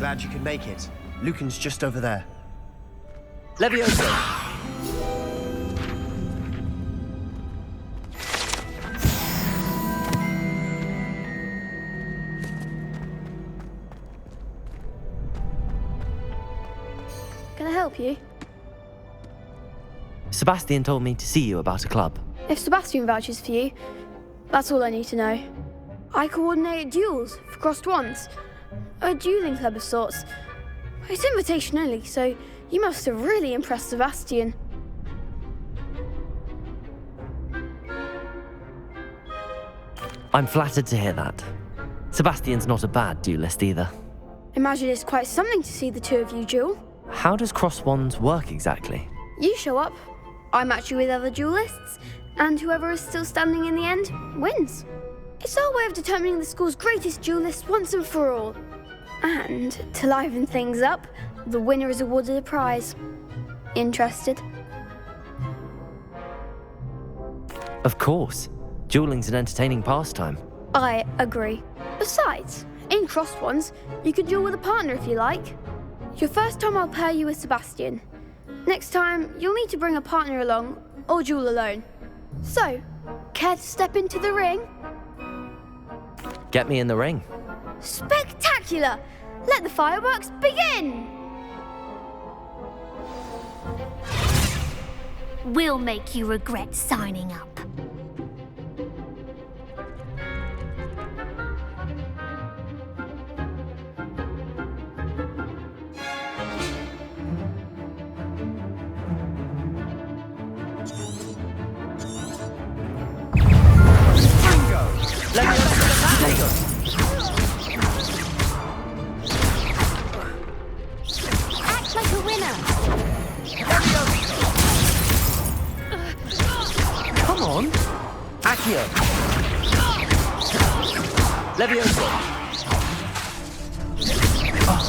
Glad you could make it. Lucan's just over there. Levioso! Can I help you? Sebastian told me to see you about a club. If Sebastian vouches for you, that's all I need to know. I coordinate duels for crossed wands. A dueling club of sorts. It's invitation only, so you must have really impressed Sebastian. I'm flattered to hear that. Sebastian's not a bad duelist either. Imagine it's quite something to see the two of you duel. How does cross wands work exactly? You show up, I match you with other duelists, and whoever is still standing in the end wins. It's our way of determining the school's greatest duelist once and for all. And to liven things up, the winner is awarded a prize. Interested? Of course. Dueling's an entertaining pastime. I agree. Besides, in crossed ones, you can duel with a partner if you like. Your first time I'll pair you with Sebastian. Next time, you'll need to bring a partner along, or duel alone. So, care to step into the ring? Get me in the ring. Spectacular! Let the fireworks begin! We'll make you regret signing up. Act like a winner. Come on! Accio! Levioso! Oh,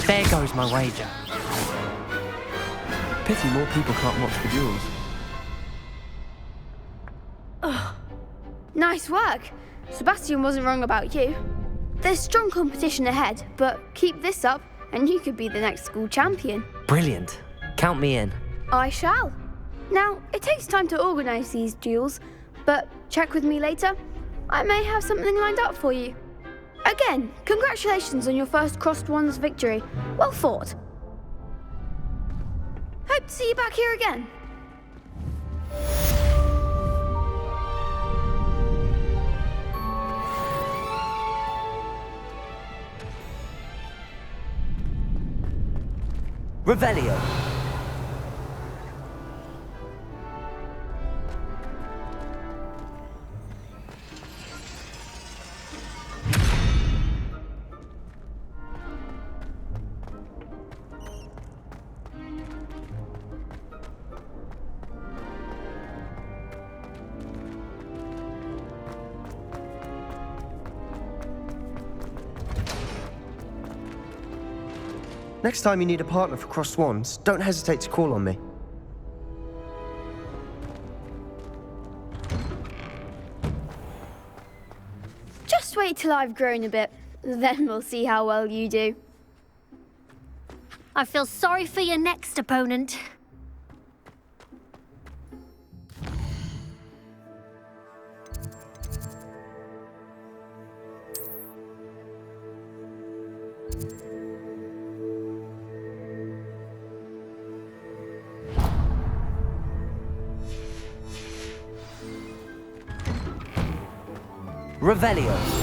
there goes my wager. Pity more people can't watch the duels. Nice work. Sebastian wasn't wrong about you. There's strong competition ahead, but keep this up and you could be the next school champion. Brilliant. Count me in. I shall. Now, it takes time to organise these duels, but check with me later. I may have something lined up for you. Again, congratulations on your first crossed wands victory. Well fought. Hope to see you back here again. Revelio. Next time you need a partner for crossed wands, don't hesitate to call on me. Just wait till I've grown a bit, then we'll see how well you do. I feel sorry for your next opponent. Revelio.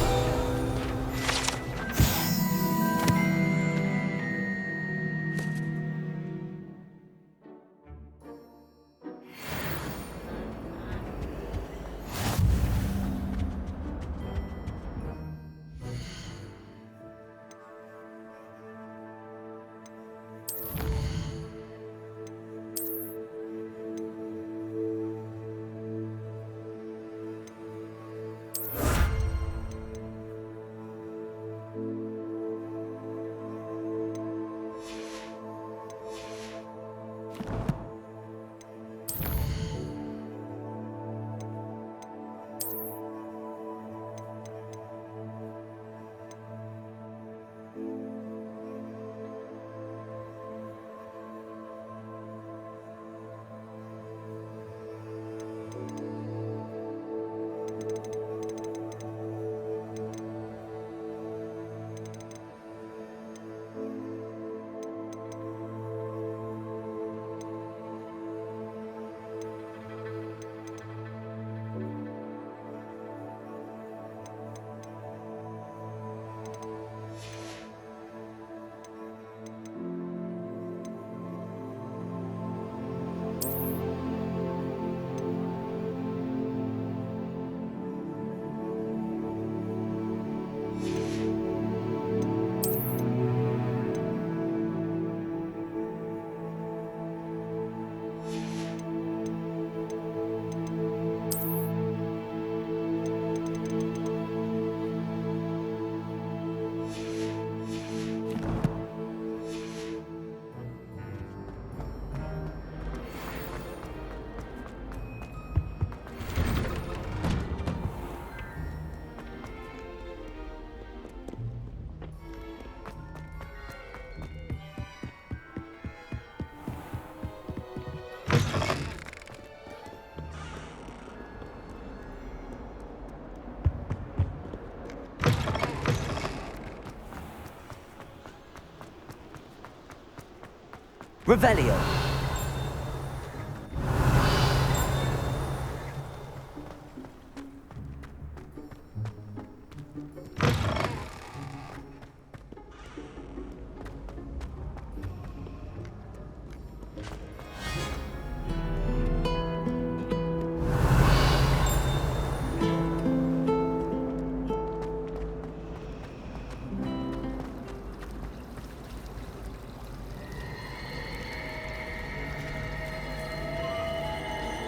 Revelio.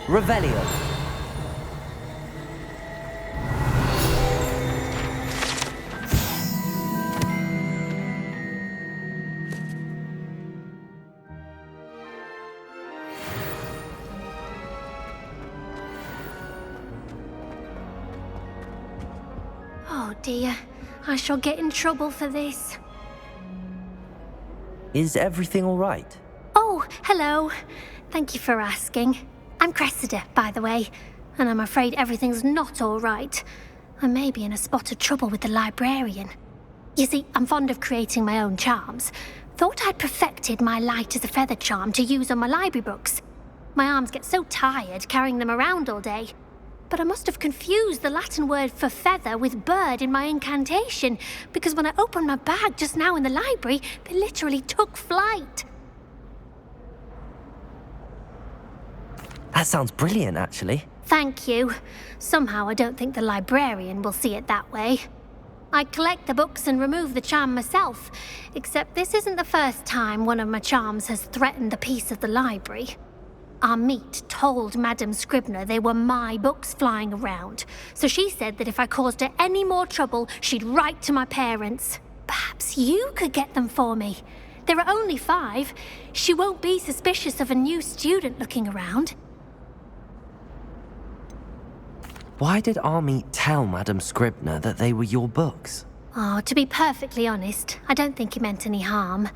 Revelio. Oh dear, I shall get in trouble for this. Is everything all right? Oh, hello. Thank you for asking. I'm Cressida, by the way, and I'm afraid everything's not all right. I may be in a spot of trouble with the librarian. You see, I'm fond of creating my own charms. Thought I'd perfected my light as a feather charm to use on my library books. My arms get so tired carrying them around all day. But I must have confused the Latin word for feather with bird in my incantation, because when I opened my bag just now in the library, they literally took flight. That sounds brilliant, actually. Thank you. Somehow I don't think the librarian will see it that way. I collect the books and remove the charm myself, except this isn't the first time one of my charms has threatened the peace of the library. Our meet told Madame Scribner they were my books flying around, so she said that if I caused her any more trouble, she'd write to my parents. Perhaps you could get them for me. There are only 5. She won't be suspicious of a new student looking around. Why did Army tell Madame Scribner that they were your books? Oh, to be perfectly honest, I don't think he meant any harm.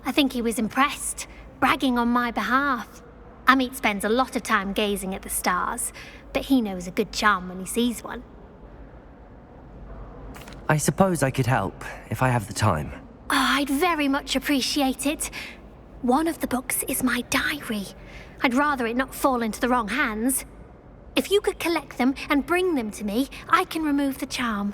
I think he was impressed, bragging on my behalf. Amit spends a lot of time gazing at the stars, but he knows a good charm when he sees one. I suppose I could help, if I have the time. Oh, I'd very much appreciate it. One of the books is my diary. I'd rather it not fall into the wrong hands. If you could collect them and bring them to me, I can remove the charm.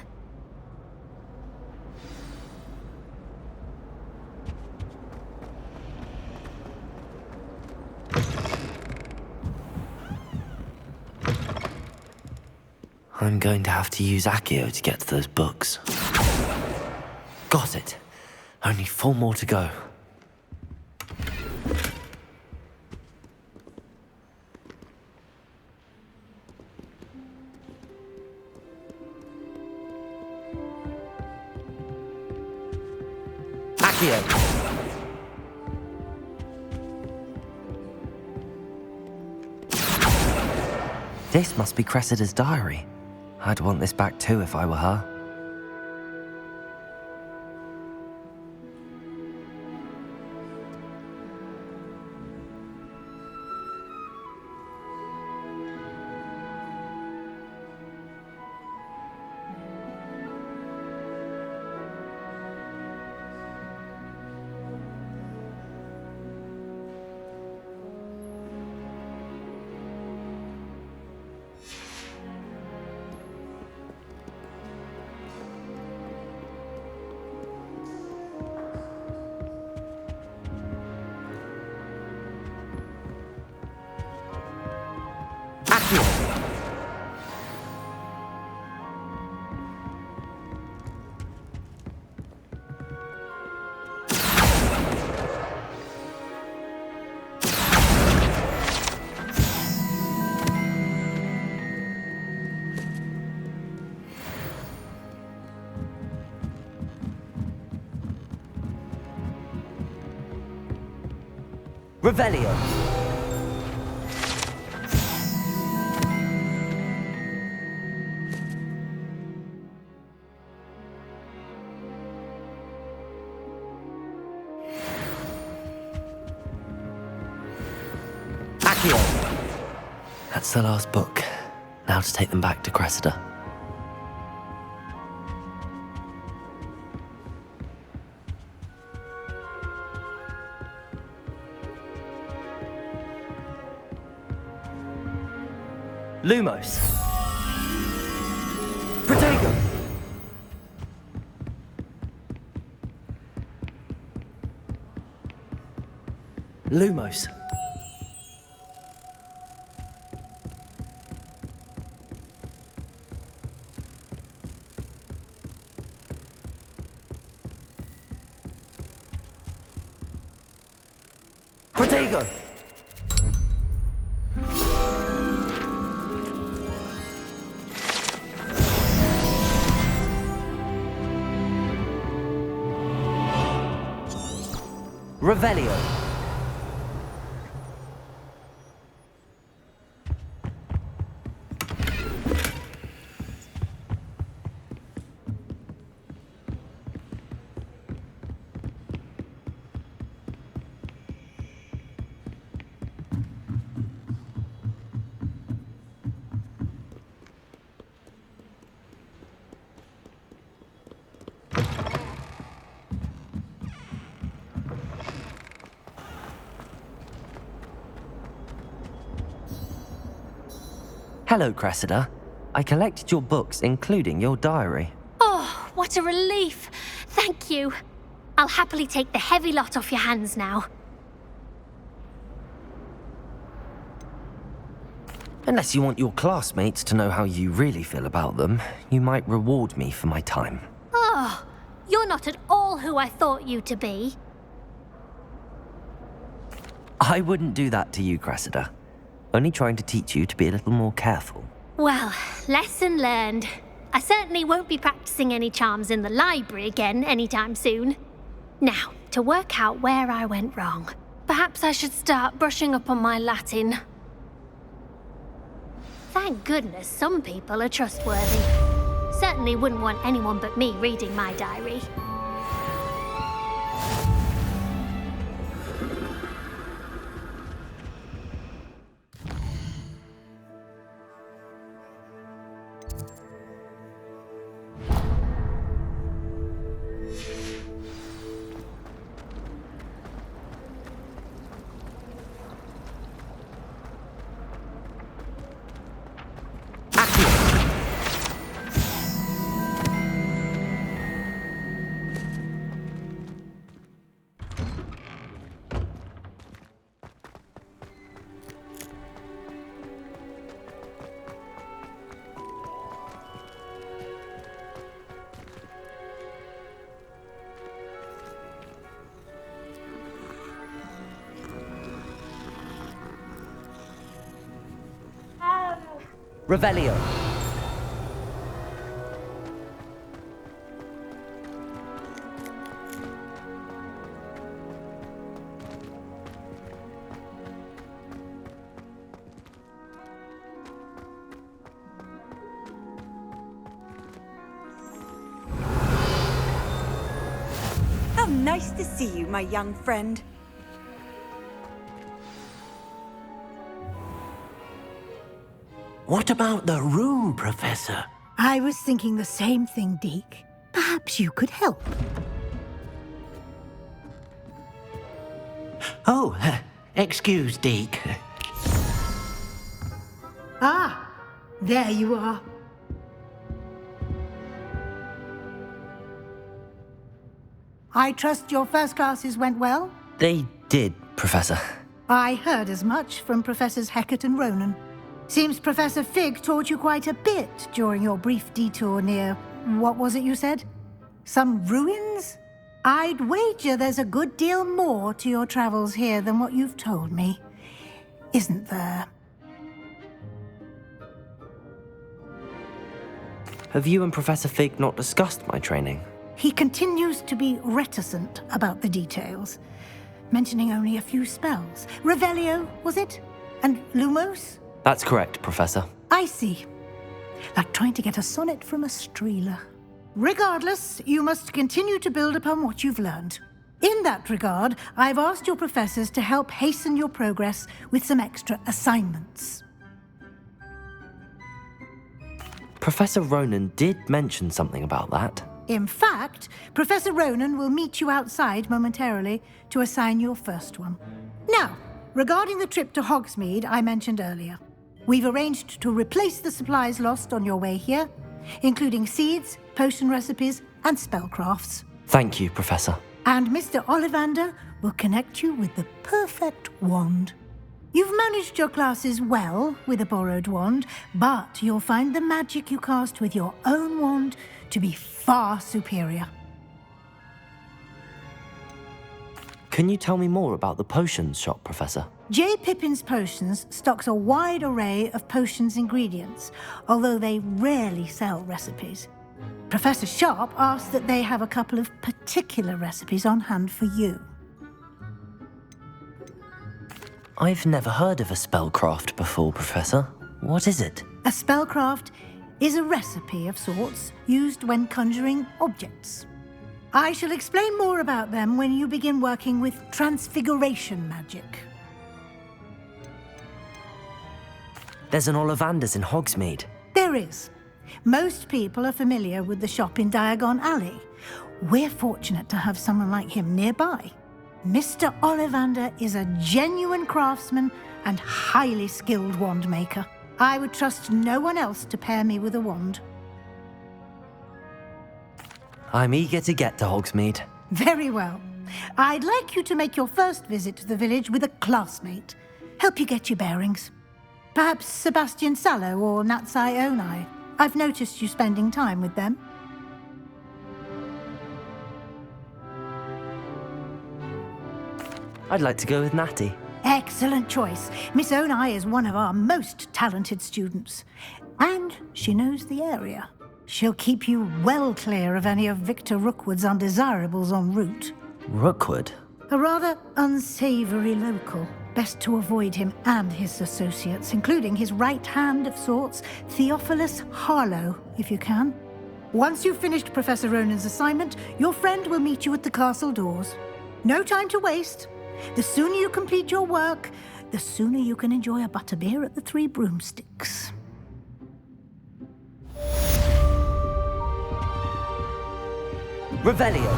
I'm going to have to use Accio to get to those books. Got it. Only 4 more to go. Accio! This must be Cressida's diary. I'd want this back too if I were her. Revelio. Accio. That's the last book. Now to take them back to Cressida. Lumos. Protego. Lumos. Protego. Revelio. Hello, Cressida. I collected your books, including your diary. Oh, what a relief. Thank you. I'll happily take the heavy lot off your hands now. Unless you want your classmates to know how you really feel about them, you might reward me for my time. Oh, you're not at all who I thought you to be. I wouldn't do that to you, Cressida. Only trying to teach you to be a little more careful. Well, lesson learned. I certainly won't be practicing any charms in the library again anytime soon. Now, to work out where I went wrong. Perhaps I should start brushing up on my Latin. Thank goodness some people are trustworthy. Certainly wouldn't want anyone but me reading my diary. Revelio. How nice to see you, my young friend. What about the room, Professor? I was thinking the same thing, Deke. Perhaps you could help. Oh, excuse, Deke. Ah, there you are. I trust your first classes went well? They did, Professor. I heard as much from Professors Hecat and Ronan. Seems Professor Fig taught you quite a bit during your brief detour near... what was it you said? Some ruins? I'd wager there's a good deal more to your travels here than what you've told me. Isn't there? Have you and Professor Fig not discussed my training? He continues to be reticent about the details, mentioning only a few spells. Revelio, was it? And Lumos? That's correct, Professor. I see. Like trying to get a sonnet from a streeler. Regardless, you must continue to build upon what you've learned. In that regard, I've asked your professors to help hasten your progress with some extra assignments. Professor Ronan did mention something about that. In fact, Professor Ronan will meet you outside momentarily to assign your first one. Now, regarding the trip to Hogsmeade I mentioned earlier. We've arranged to replace the supplies lost on your way here, including seeds, potion recipes, and spellcrafts. Thank you, Professor. And Mr. Ollivander will connect you with the perfect wand. You've managed your classes well with a borrowed wand, but you'll find the magic you cast with your own wand to be far superior. Can you tell me more about the potions shop, Professor? J. Pippin's Potions stocks a wide array of potions ingredients, although they rarely sell recipes. Professor Sharp asked that they have a couple of particular recipes on hand for you. I've never heard of a spellcraft before, Professor. What is it? A spellcraft is a recipe of sorts used when conjuring objects. I shall explain more about them when you begin working with transfiguration magic. There's an Ollivander's in Hogsmeade. There is. Most people are familiar with the shop in Diagon Alley. We're fortunate to have someone like him nearby. Mr. Ollivander is a genuine craftsman and highly skilled wand maker. I would trust no one else to pair me with a wand. I'm eager to get to Hogsmeade. Very well. I'd like you to make your first visit to the village with a classmate. Help you get your bearings. Perhaps Sebastian Sallow or Natsai Onai. I've noticed you spending time with them. I'd like to go with Natty. Excellent choice. Miss Onai is one of our most talented students. And she knows the area. She'll keep you well clear of any of Victor Rookwood's undesirables en route. Rookwood? A rather unsavory local. Best to avoid him and his associates, including his right hand of sorts, Theophilus Harlow, if you can. Once you've finished Professor Ronan's assignment, your friend will meet you at the castle doors. No time to waste. The sooner you complete your work, the sooner you can enjoy a butterbeer at the Three Broomsticks. Revelio.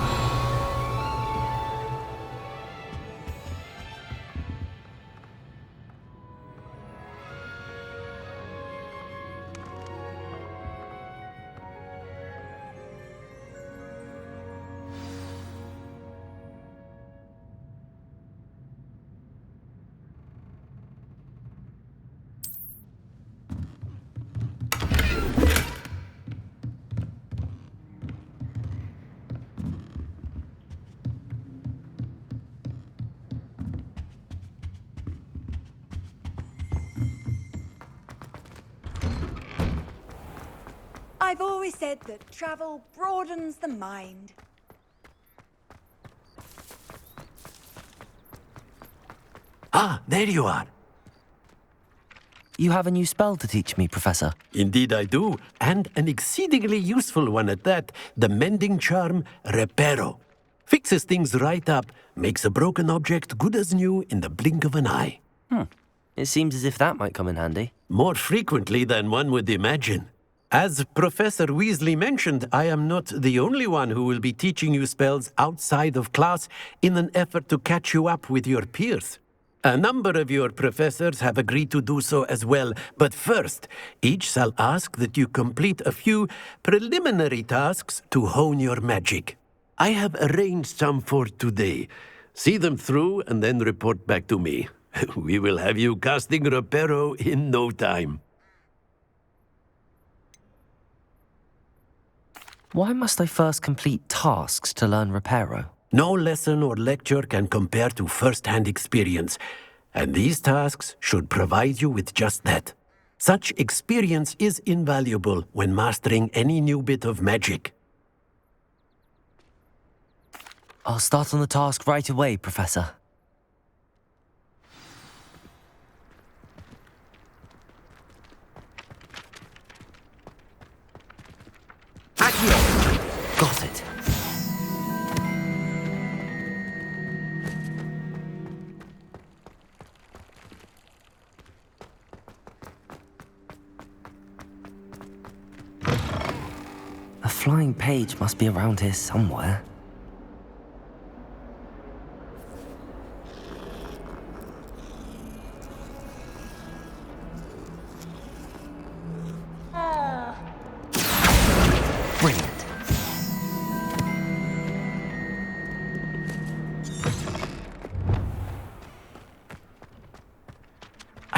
I've always said that travel broadens the mind. Ah, there you are. You have a new spell to teach me, Professor. Indeed I do, and an exceedingly useful one at that. The mending charm, Reparo. Fixes things right up, makes a broken object good as new in the blink of an eye. It seems as if that might come in handy. More frequently than one would imagine. As Professor Weasley mentioned, I am not the only one who will be teaching you spells outside of class in an effort to catch you up with your peers. A number of your professors have agreed to do so as well, but first, each shall ask that you complete a few preliminary tasks to hone your magic. I have arranged some for today. See them through and then report back to me. We will have you casting Reparo in no time. Why must I first complete tasks to learn Reparo? No lesson or lecture can compare to first-hand experience, and these tasks should provide you with just that. Such experience is invaluable when mastering any new bit of magic. I'll start on the task right away, Professor. Accio! Got it. A flying page must be around here somewhere.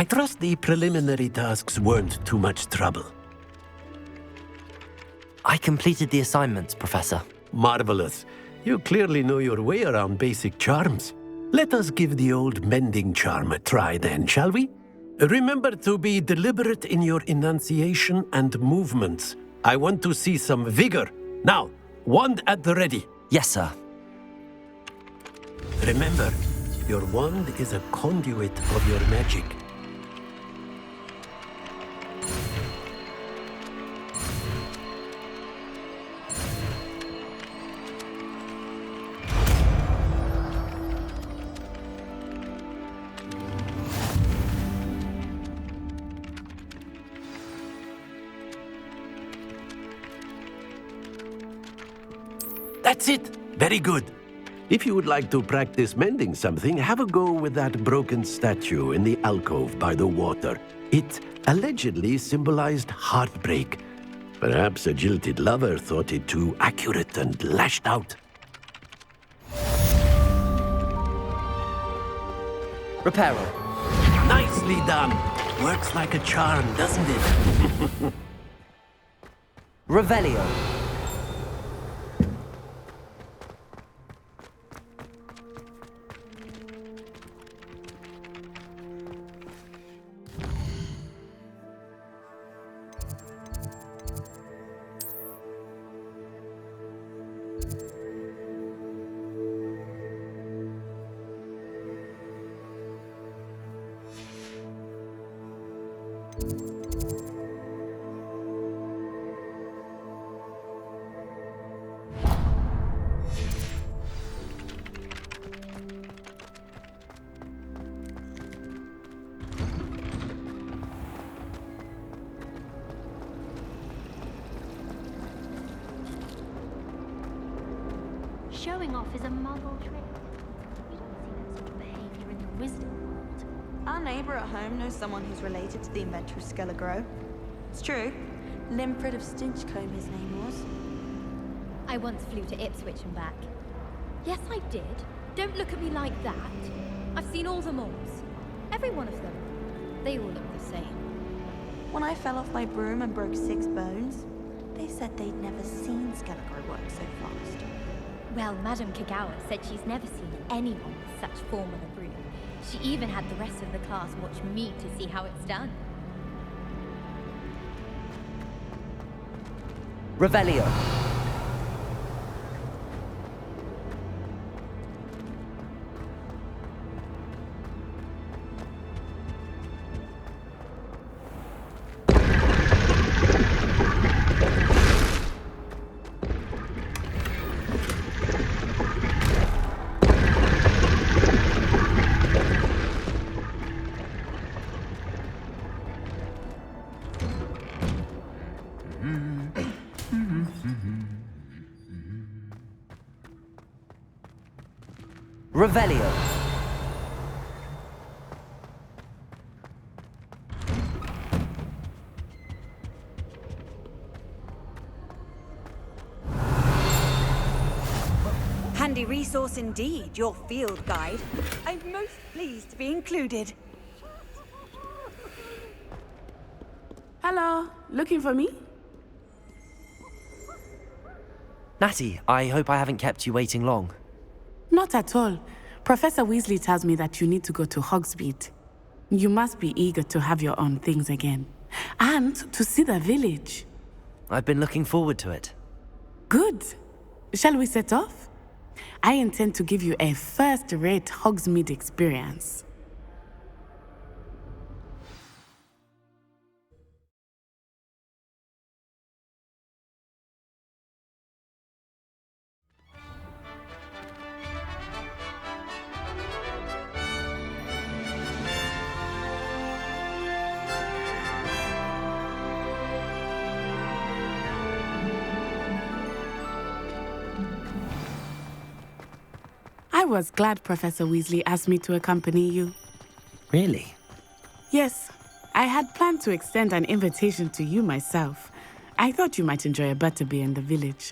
trust the preliminary tasks weren't too much trouble. I completed the assignments, Professor. Marvelous. You clearly know your way around basic charms. Let us give the old mending charm a try then, shall we? Remember to be deliberate in your enunciation and movements. I want to see some vigor. Now, wand at the ready. Yes, sir. Remember, your wand is a conduit of your magic. That's it! Very good. If you would like to practice mending something, have a go with that broken statue in the alcove by the water. It allegedly symbolized heartbreak. Perhaps a jilted lover thought it too accurate and lashed out. Reparo. Nicely done! Works like a charm, doesn't it? Revelio. Showing off is a muggle trick. You don't see that sort of behavior in the wizarding world. Our neighbour at home knows someone who's related to the inventor of Skelligro. It's true. Limfred of Stinchcombe, his name was. I once flew to Ipswich and back. Yes, I did. Don't look at me like that. I've seen all the moles. Every one of them. They all look the same. When I fell off my broom and broke 6 bones, they said they'd never seen Skelligro work so fast. Well, Madame Kagawa said she's never seen anyone with such form on a broom. She even had the rest of the class watch me to see how it's done. Revelio. Revelio. Handy resource indeed, your field guide. I'm most pleased to be included. Hello, looking for me? Natty, I hope I haven't kept you waiting long. Not at all. Professor Weasley tells me that you need to go to Hogsmeade. You must be eager to have your own things again. And to see the village. I've been looking forward to it. Good. Shall we set off? I intend to give you a first-rate Hogsmeade experience. I was glad Professor Weasley asked me to accompany you. Really? Yes, I had planned to extend an invitation to you myself. I thought you might enjoy a butterbeer in the village.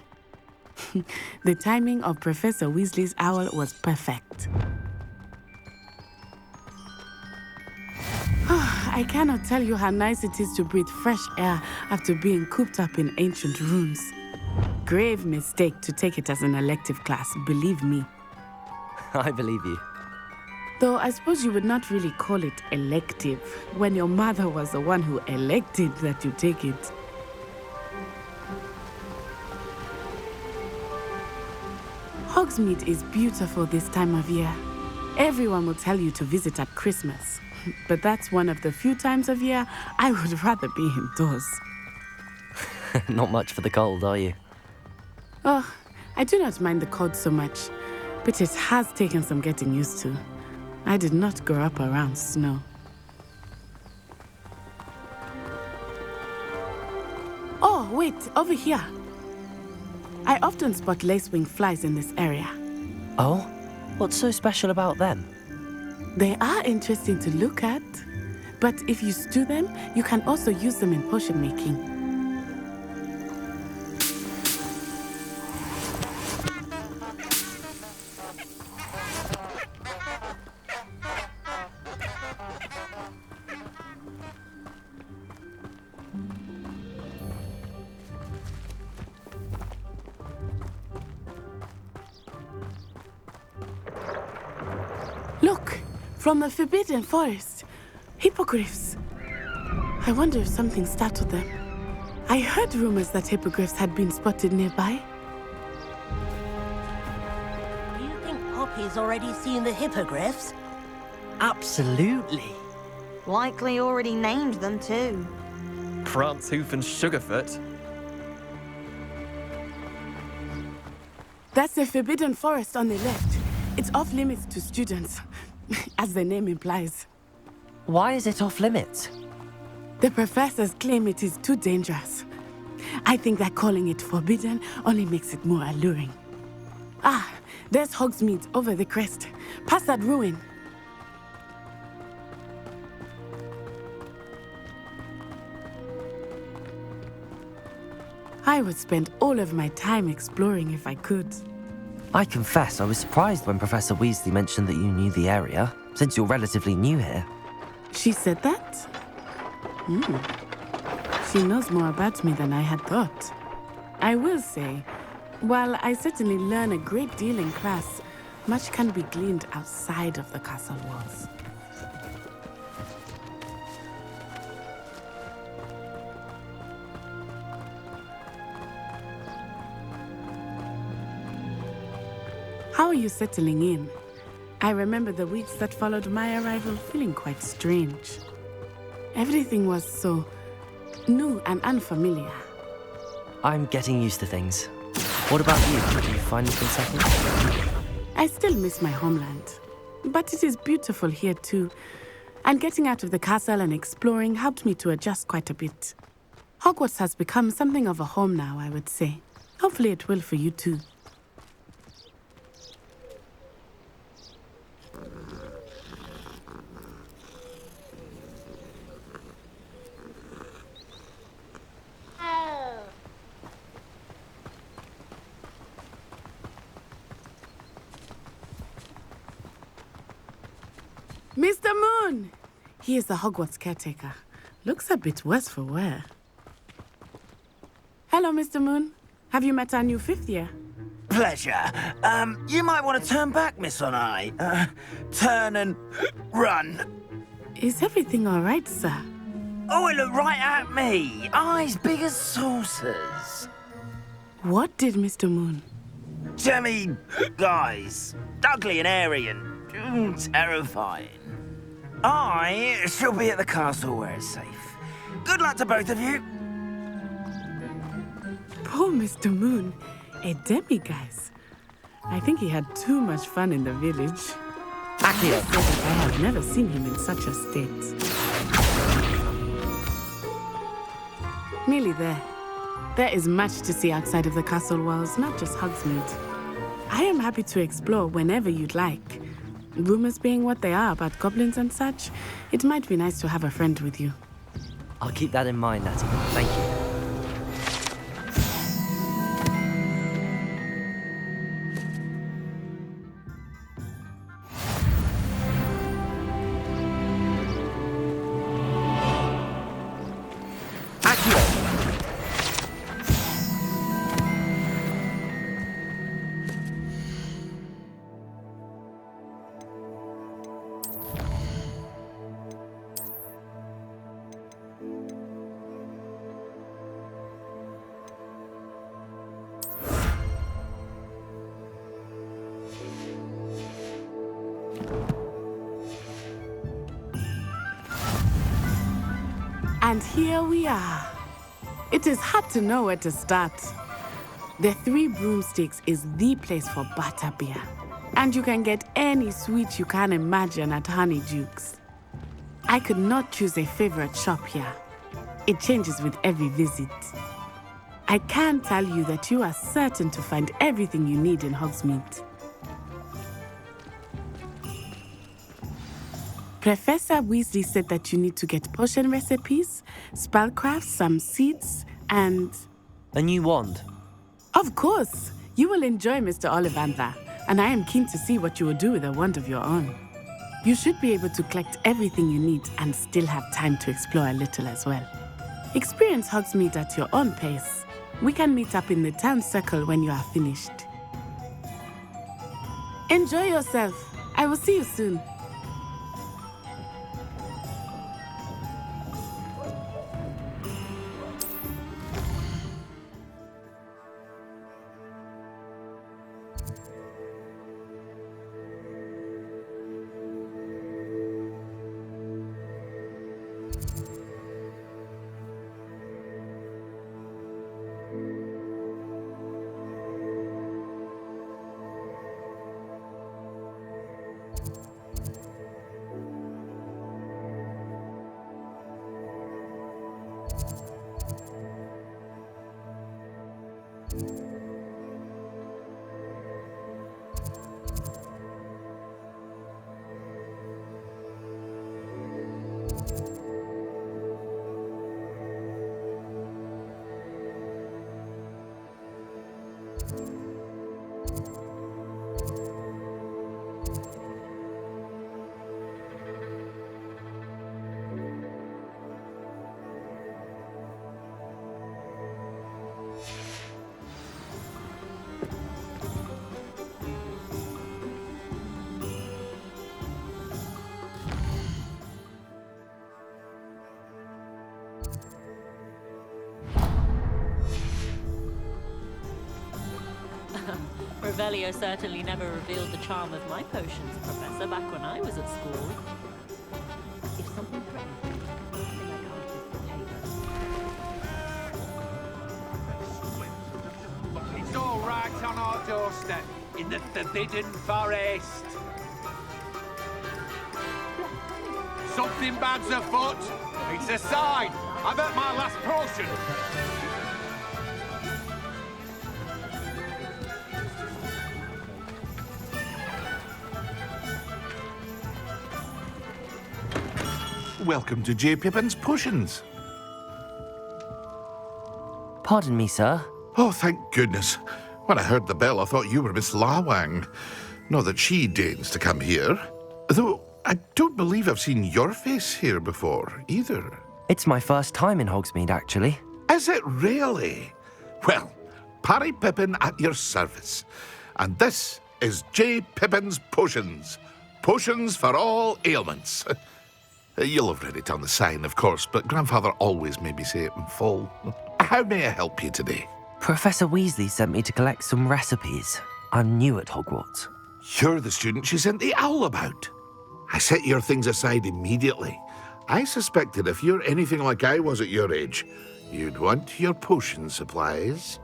The timing of Professor Weasley's owl was perfect. I cannot tell you how nice it is to breathe fresh air after being cooped up in ancient rooms. Grave mistake to take it as an elective class, believe me. I believe you. Though I suppose you would not really call it elective when your mother was the one who elected that you take it. Hogsmeade is beautiful this time of year. Everyone will tell you to visit at Christmas. But that's one of the few times of year I would rather be indoors. Not much for the cold, are you? Oh, I do not mind the cold so much, but it has taken some getting used to. I did not grow up around snow. Oh, wait, over here. I often spot lacewing flies in this area. Oh? What's so special about them? They are interesting to look at, but if you stew them, you can also use them in potion making. Look, from the Forbidden Forest. Hippogriffs. I wonder if something startled them. I heard rumors that hippogriffs had been spotted nearby. Do you think Poppy's already seen the hippogriffs? Absolutely. Likely already named them too. Prance, Hoof and Sugarfoot. That's the Forbidden Forest on the left. It's off limits to students, as the name implies. Why is it off limits? The professors claim it is too dangerous. I think that calling it forbidden only makes it more alluring. Ah, there's Hogsmeade over the crest. Past that ruin. I would spend all of my time exploring if I could. I confess I was surprised when Professor Weasley mentioned that you knew the area, since you're relatively new here. She said that? She knows more about me than I had thought. I will say, while I certainly learn a great deal in class, much can be gleaned outside of the castle walls. How are you settling in? I remember the weeks that followed my arrival feeling quite strange. Everything was so new and unfamiliar. I'm getting used to things. What about you? Have you finally been settled? I still miss my homeland, but it is beautiful here too. And getting out of the castle and exploring helped me to adjust quite a bit. Hogwarts has become something of a home now, I would say. Hopefully it will for you too. Mr. Moon! He is the Hogwarts caretaker. Looks a bit worse for wear. Hello, Mr. Moon. Have you met our new fifth year? Pleasure. You might want to turn back, Miss On-Eye. Turn and run. Is everything all right, sir? Oh, it looked right at me. Eyes big as saucers. What did Mr. Moon? Jemmy guys. Ugly and airy and terrifying. I shall be at the castle where it's safe. Good luck to both of you. Poor Mr. Moon. A demiguise. I think he had too much fun in the village. Accio! I have never seen him in such a state. Nearly there. There is much to see outside of the castle walls, not just Hogsmeade. I am happy to explore whenever you'd like. Rumors being what they are about goblins and such, it might be nice to have a friend with you. I'll keep that in mind, Natty. Thank you. And here we are. It is hard to know where to start. The Three Broomsticks is the place for butterbeer. And you can get any sweet you can imagine at Honeydukes. I could not choose a favorite shop here. It changes with every visit. I can tell you that you are certain to find everything you need in Hogsmeade. Professor Weasley said that you need to get potion recipes, spellcrafts, some seeds, and... A new wand. Of course! You will enjoy Mr. Ollivander, and I am keen to see what you will do with a wand of your own. You should be able to collect everything you need and still have time to explore a little as well. Experience Hogsmeade at your own pace. We can meet up in the town circle when you are finished. Enjoy yourself. I will see you soon. Revelio certainly never revealed the charm of my potions, Professor, back when I was at school. If something threatens me, I can't the It's all right on our doorstep, in the Forbidden Forest. Something bad's afoot. It's a sign. I've had my last potion. Welcome to J. Pippin's Potions. Pardon me, sir. Oh, thank goodness. When I heard the bell, I thought you were Miss Lawang. Not that she deigns to come here. Though I don't believe I've seen your face here before, either. It's my first time in Hogsmeade, actually. Is it really? Well, Parry Pippin at your service. And this is J. Pippin's Potions. Potions for all ailments. You'll have read it on the sign, of course, but Grandfather always made me say it in full. How may I help you today? Professor Weasley sent me to collect some recipes. I'm new at Hogwarts. You're the student she sent the owl about. I set your things aside immediately. I suspected if you're anything like I was at your age, you'd want your potion supplies.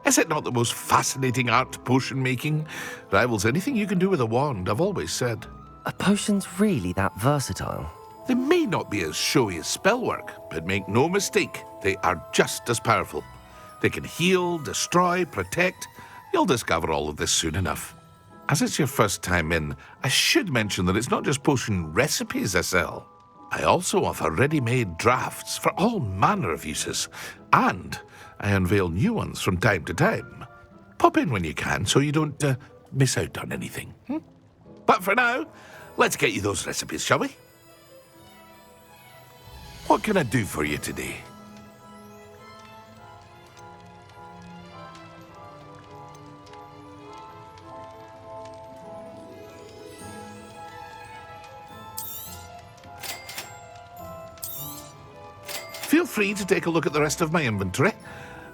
Is it not the most fascinating art, potion making? Rivals anything you can do with a wand, I've always said. Are potions really that versatile? They may not be as showy as spellwork, but make no mistake, they are just as powerful. They can heal, destroy, protect. You'll discover all of this soon enough. As it's your first time in, I should mention that it's not just potion recipes I sell. I also offer ready-made drafts for all manner of uses, and I unveil new ones from time to time. Pop in when you can so you don't miss out on anything. But for now, let's get you those recipes, shall we? What can I do for you today? Feel free to take a look at the rest of my inventory,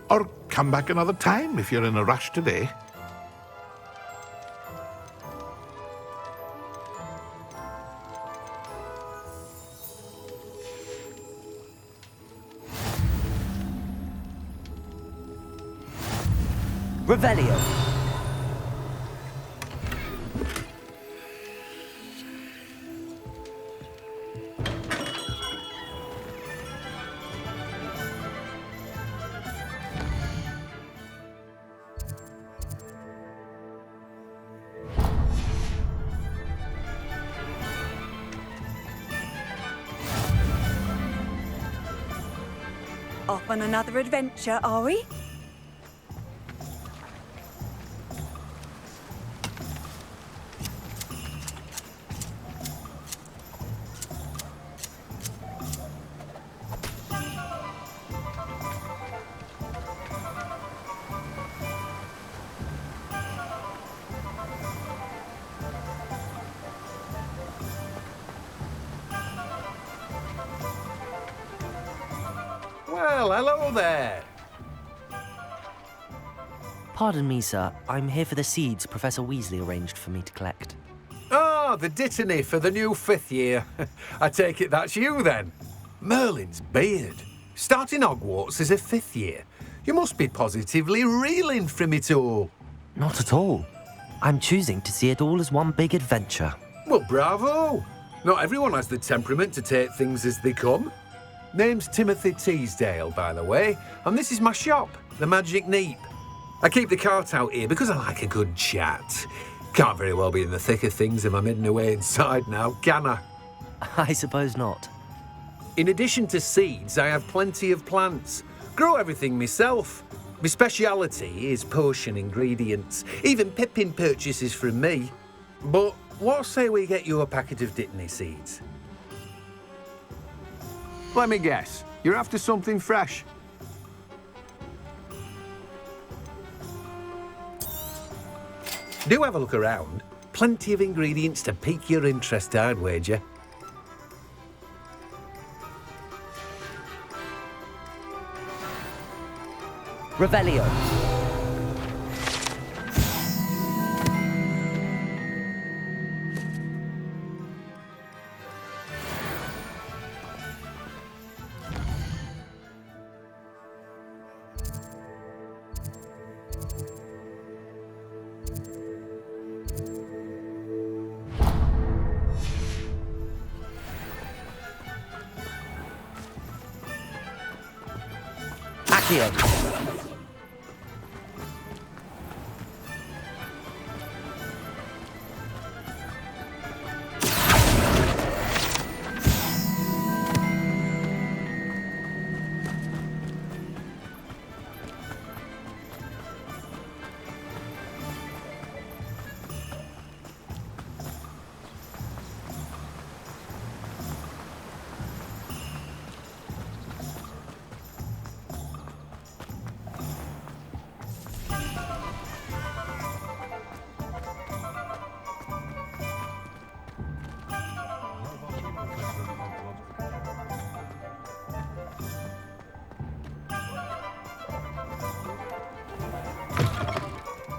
or come back another time if you're in a rush today. Revelio. Off on another adventure, are we? Well, hello there. Pardon me, sir. I'm here for the seeds Professor Weasley arranged for me to collect. Ah, the dittany for the new 5th year. I take it that's you, then. Merlin's beard. Starting Hogwarts as a 5th year. You must be positively reeling from it all. Not at all. I'm choosing to see it all as one big adventure. Well, bravo. Not everyone has the temperament to take things as they come. Name's Timothy Teasdale, by the way, and this is my shop, the Magic Neep. I keep the cart out here because I like a good chat. Can't very well be in the thick of things if I'm hidden away inside now, can I? I suppose not. In addition to seeds, I have plenty of plants. Grow everything myself. My speciality is potion ingredients. Even Pippin purchases from me. But what say we get you a packet of Dittany seeds? Let me guess. You're after something fresh. Do have a look around. Plenty of ingredients to pique your interest, I'd wager. Revelio. Accio.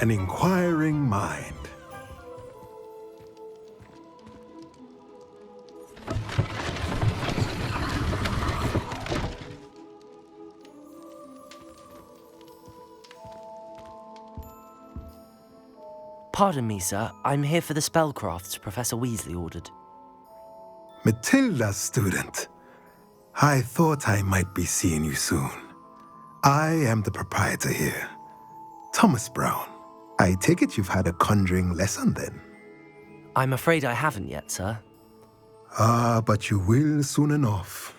An inquiring mind. Pardon me, sir. I'm here for the spellcrafts Professor Weasley ordered. Matilda's student. I thought I might be seeing you soon. I am the proprietor here, Thomas Brown. I take it you've had a conjuring lesson then? I'm afraid I haven't yet, sir. Ah, but you will soon enough.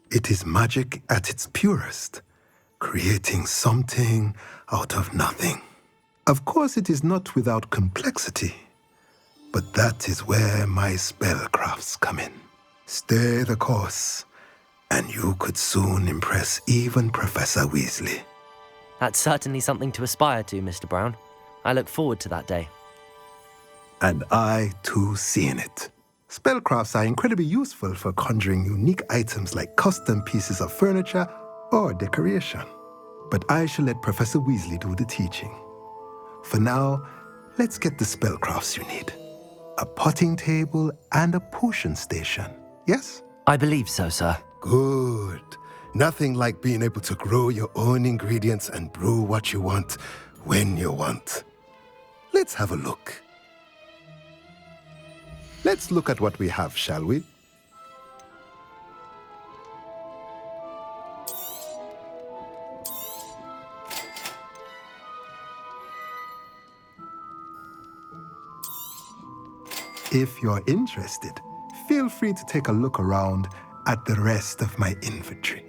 It is magic at its purest, creating something out of nothing. Of course, it is not without complexity, but that is where my spellcrafts come in. Stay the course, and you could soon impress even Professor Weasley. That's certainly something to aspire to, Mr. Brown. I look forward to that day. And I, too, seeing it. Spellcrafts are incredibly useful for conjuring unique items like custom pieces of furniture or decoration. But I shall let Professor Weasley do the teaching. For now, let's get the spellcrafts you need. A potting table and a potion station, yes? I believe so, sir. Good. Nothing like being able to grow your own ingredients and brew what you want when you want. Let's have a look. Let's look at what we have, shall we? If you're interested, feel free to take a look around at the rest of my inventory.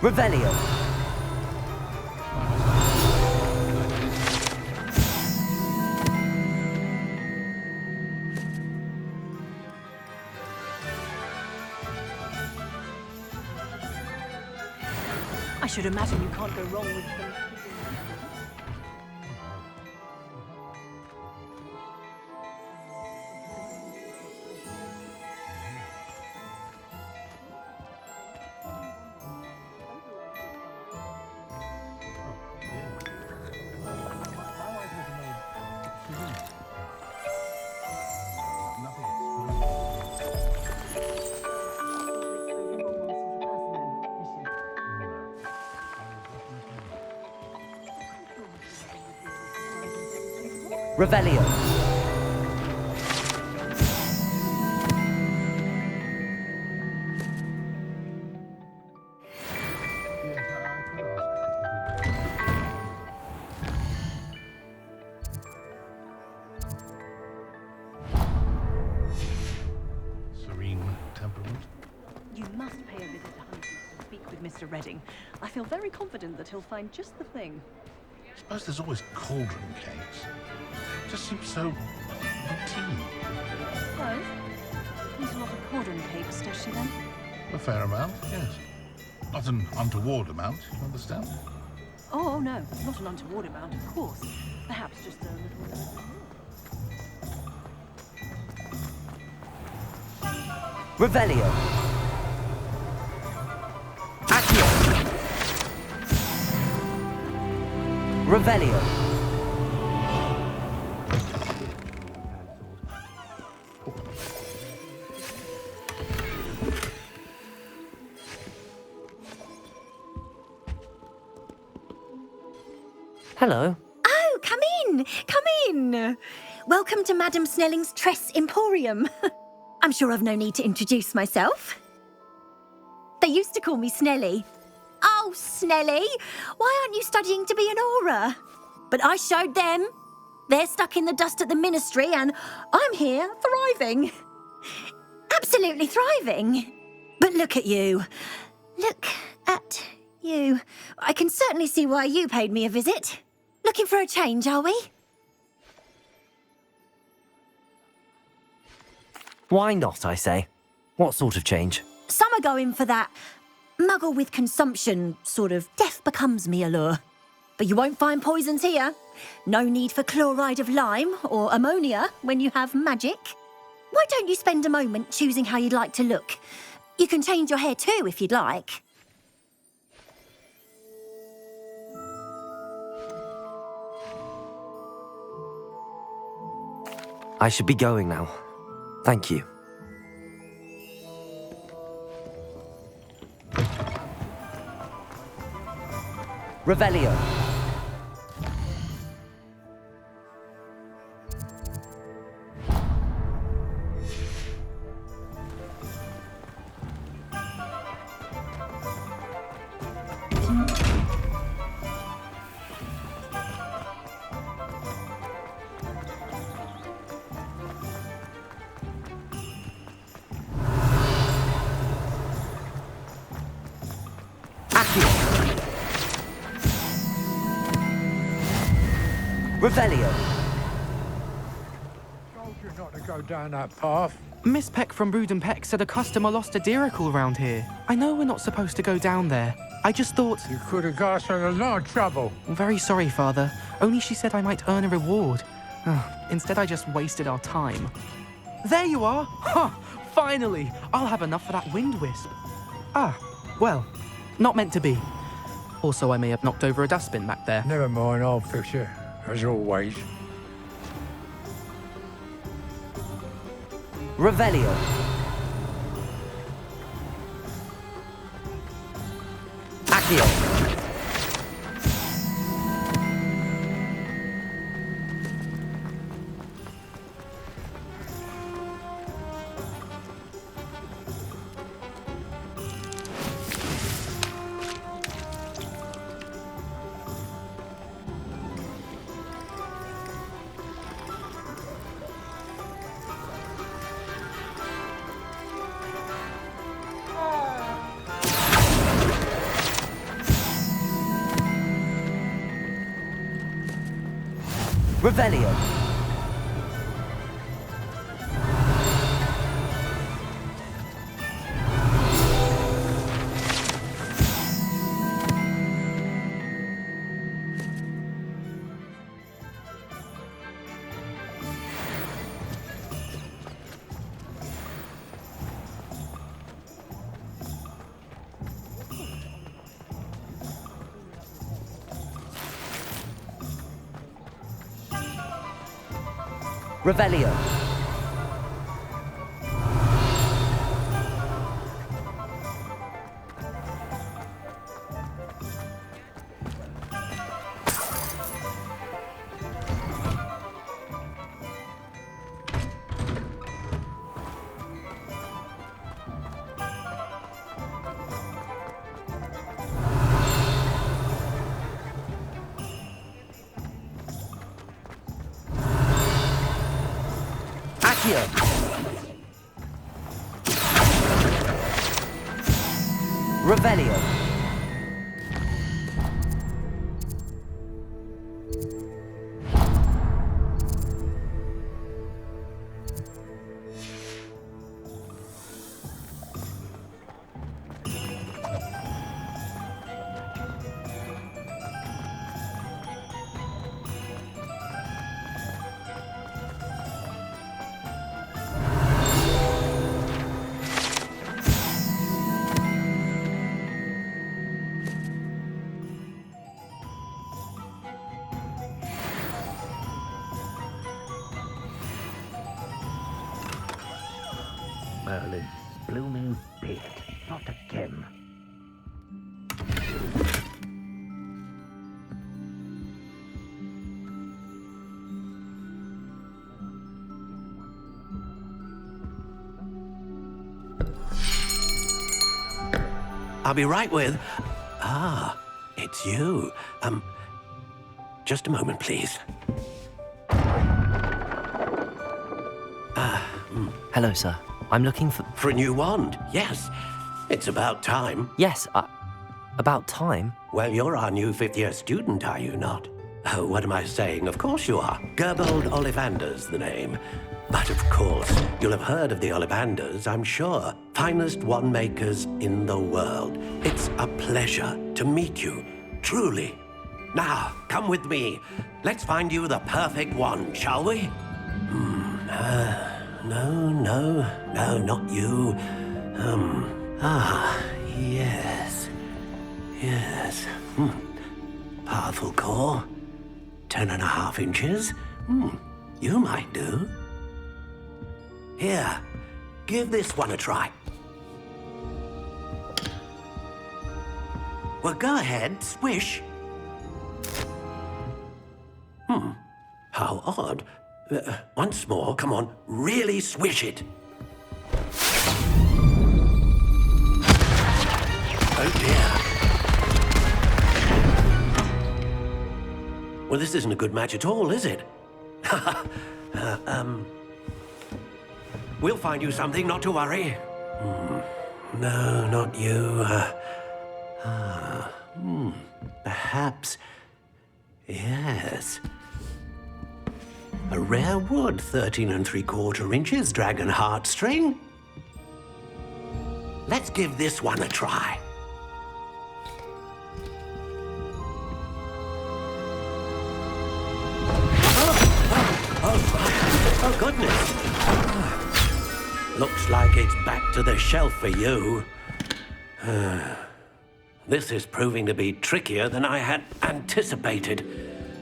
Revelio. I should imagine you can't go wrong with them. Revelio. Serene temperament. You must pay a visit to Huntington to speak with Mr. Redding. I feel very confident that he'll find just the thing. I suppose there's always cauldron cakes. Just seems so routine. Oh? There's a lot of cauldron cakes, does she then? A fair amount, yes. Not an untoward amount, you understand? Oh, no, not an untoward amount, of course. Perhaps just a little... Revelio. Accio. Revelio. Hello. Oh, come in! Come in! Welcome to Madame Snelling's Tress Emporium. I'm sure I've no need to introduce myself. They used to call me Snelly. Oh, Snelly, why aren't you studying to be an aura? But I showed them. They're stuck in the dust at the ministry, and I'm here thriving. Absolutely thriving. But look at you. Look at you. I can certainly see why you paid me a visit. Looking for a change, are we? Why not, I say? What sort of change? Some are going for that muggle with consumption, sort of death becomes me allure. But you won't find poisons here. No need for chloride of lime or ammonia when you have magic. Why don't you spend a moment choosing how you'd like to look? You can change your hair too if you'd like. I should be going now. Thank you. Revelio. Revelio. Told you not to go down that path. Miss Peck from Brood and Peck said a customer lost a deeracle round here. I know we're not supposed to go down there. I just thought... You could have got us in a lot of trouble. I'm very sorry, Father. Only she said I might earn a reward. Instead, I just wasted our time. There you are! Huh! Finally! I'll have enough for that wind wisp. Ah, well, not meant to be. Also, I may have knocked over a dustbin back there. Never mind, I'll fix it. As always. Revelio. Accio. Revelio. Revelio. Revelio. Merlin's blooming beard. Not again. I'll be right with... Ah, it's you. Just a moment, please. Hello, sir. I'm looking for... For a new wand, yes. It's about time. Yes, about time? Well, you're our new fifth-year student, are you not? Oh, what am I saying? Of course you are. Gerbold Ollivander's the name. But of course, you'll have heard of the Ollivanders, I'm sure. Finest wand makers in the world. It's a pleasure to meet you, truly. Now, come with me. Let's find you the perfect wand, shall we? No, not you. Yes. Powerful core. 10.5 inches. You might do. Here, give this one a try. Well, go ahead, swish. How odd. Once more, come on, really swish it. Oh dear. Well, this isn't a good match at all, is it? We'll find you something, not to worry. No, not you. Perhaps. Yes. A rare wood, 13 3/4 inches, dragon heartstring. Let's give this one a try. Oh, goodness. Looks like it's back to the shelf for you. This is proving to be trickier than I had anticipated.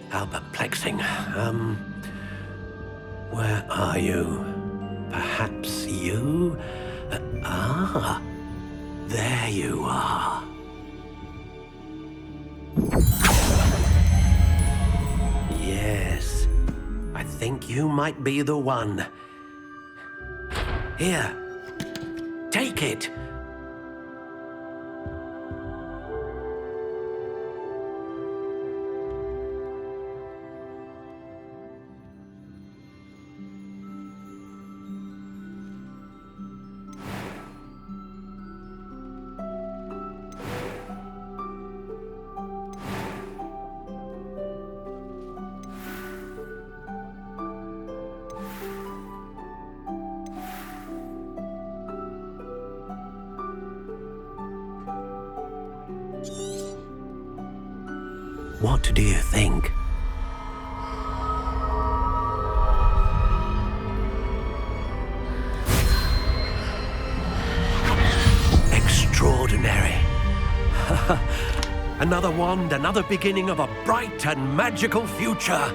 How perplexing. Where are you? Perhaps you? There you are. Yes, I think you might be the one. Here, take it. What do you think? Extraordinary. Another wand, another beginning of a bright and magical future.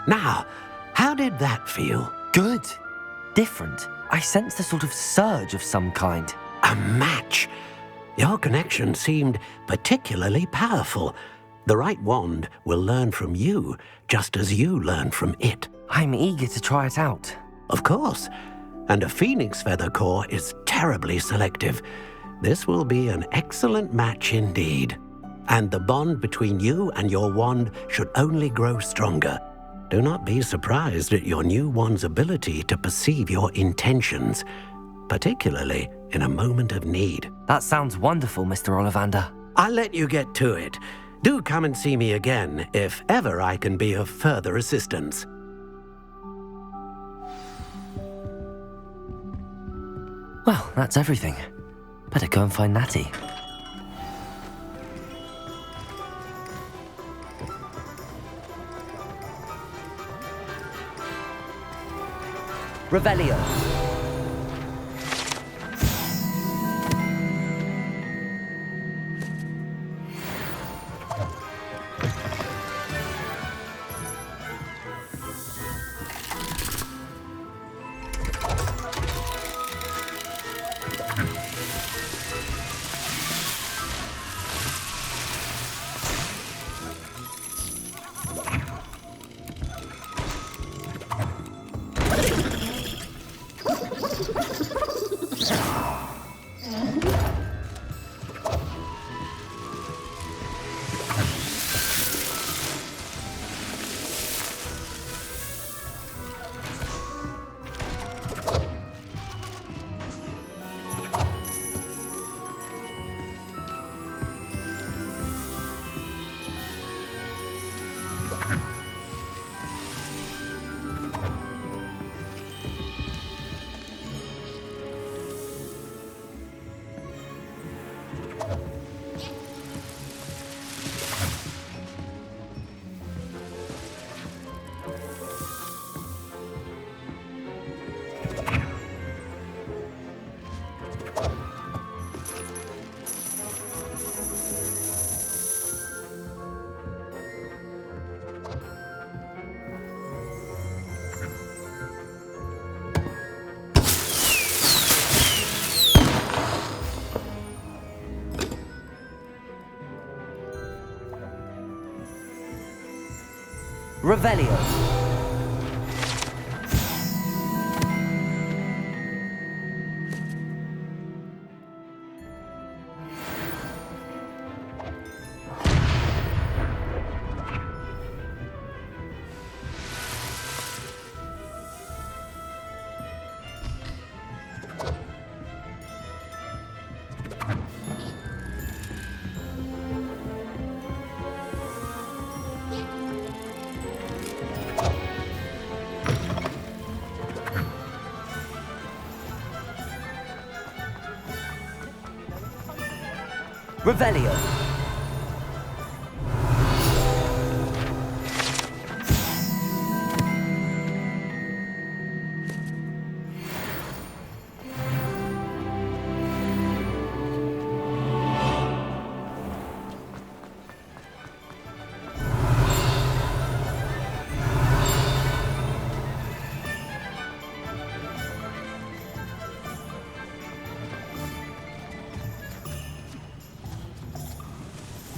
Now, how did that feel? Good. Different. I sensed a sort of surge of some kind. A match? Your connection seemed particularly powerful. The right wand will learn from you, just as you learn from it. I'm eager to try it out. Of course. And a phoenix feather core is terribly selective. This will be an excellent match indeed. And the bond between you and your wand should only grow stronger. Do not be surprised at your new wand's ability to perceive your intentions, particularly in a moment of need. That sounds wonderful, Mr. Ollivander. I'll let you get to it. Do come and see me again if ever I can be of further assistance. Well, that's everything. Better go and find Natty. Revelio. Revelio. Revelio.